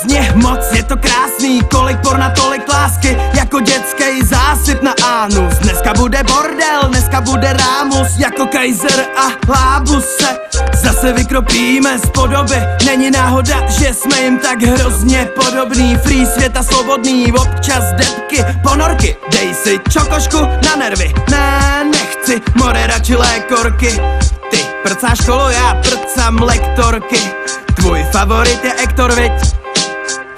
Hrozně moc je to krásný, kolik porna, tolik lásky, jako dětský zásyp na anus. Dneska bude bordel, dneska bude rámus, jako Kaiser a Lábus se zase vykropíme z podoby. Není náhoda, že jsme jim tak hrozně podobný. Free světa svobodný, občas debky, ponorky. Dej si čokošku na nervy, ne, nechci more, radši lékorky. Ty prcáš školu, já prcám lektorky. Tvůj favorit je Ektor, viď?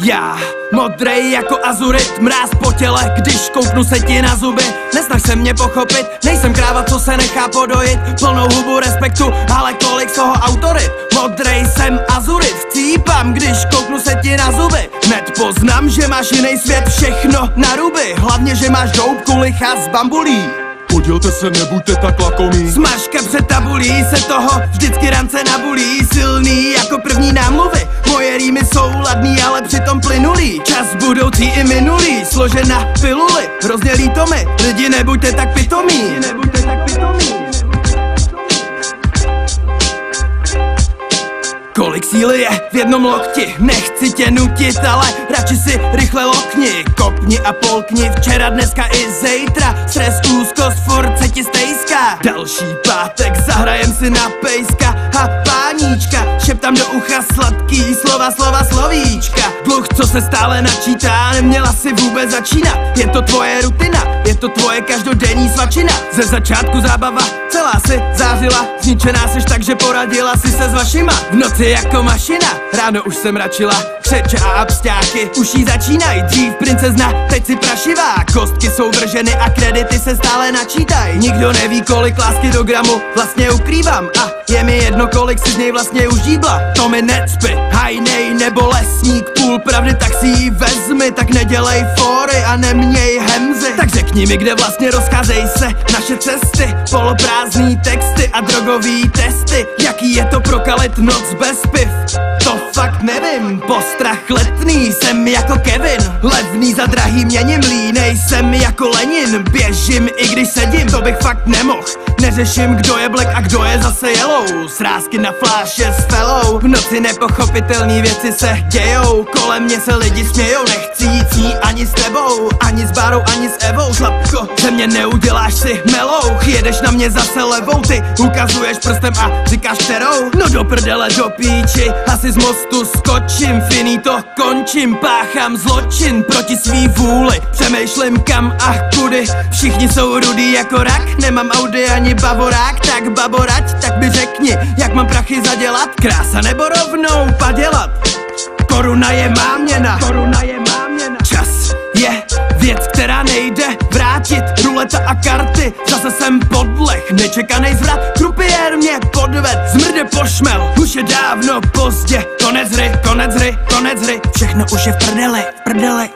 Já, modrej jako azurit, mráz po těle, když kouknu se ti na zuby. Nesnaž se mě pochopit, nejsem kráva, co se nechá podojit. Plnou hubu respektu, ale kolik z toho autorit. Modrej jsem azurit, chcípám, když kouknu se ti na zuby. Hned poznám, že máš jiný svět, všechno na ruby. Hlavně, že máš doupku licha z bambulí. Podělte se, nebuďte tak lakomí. Smažka před tabulí se toho vždycky rance nabulí. Silný jako první námluvy, moje rýmy jsou ladný, ale přitom plynulý. Čas budoucí i minulý, složen na piluli. Hrozně líto mi, lidi nebuďte tak pitomí. Kolik síly je v jednom lokti, nechci tě nutit, ale radši si rychle lokni. Kopni a polkni, včera, dneska i zejtra. Stres, úzkost, furt se ti stejská. Další pátek, zahrajem si na pejska a páníčka. Šeptám do ucha sladký slova, slovíčka. Dluh, co se stále načítá, neměla si vůbec začínat. Je to tvoje rutina, je to tvoje každodenní svačina. Ze začátku zábava, celá si zářila. Zničená seš tak, že poradila si se s vašima. V noci jako mašina, ráno už jsem račila. Křeče a absťáky už jí začínají. Dřív princezna, teď si prašivá. Kostky jsou vrženy a kredity se stále načítají. Nikdo neví, kolik lásky do gramu vlastně ukrývám. A je mi jedno, kolik si z něj vlastně už díbla. To mi necpi, hajnej nebo lesník. Půl pravdy, tak si jí vezmi. Tak nedělej fóry a neměj hemzy. Tak řekni mi, kde vlastně rozcházej se naše cesty. Poloprázdný texty a drogový testy. Jaký je to prokalit noc bez piv? To fakt nevím, postrach letný. Jsem jako Kevin, levný za drahý měním. Línej jsem jako Lenin, běžím i když sedím. To bych fakt nemohl, neřeším, kdo je black a kdo je zase yellow. Srázky na fláše s fellow. V noci nepochopitelný věci se dějou. Kolem mě se lidi smějou, nechci jít s ní ani s tebou. Ani s Bárou, ani s Evou. Slabko, ze mě neuděláš si melouch. Jedeš na mě zase levou, ty ukazuješ prstem a říkáš kterou. No do prdele, do píči, asi z mostu skočím. Finito, končím, páchám zločin proti svý vůli. Přemýšlím kam a kudy, všichni jsou rudý jako rak. Nemám Audi ani bavorák, tak baborať, tak mi řekni, jak mám prachy zadělat. Krása nebo rovnou padělat. Koruna je má měna, čas je věc, která nejde vrátit. Ruleta a karty, zase jsem podleh. Nečekanej zvrat, krupiér mě podved. Zmrde pošmel, už je dávno pozdě. Konec hry, všechno už je v prdeli.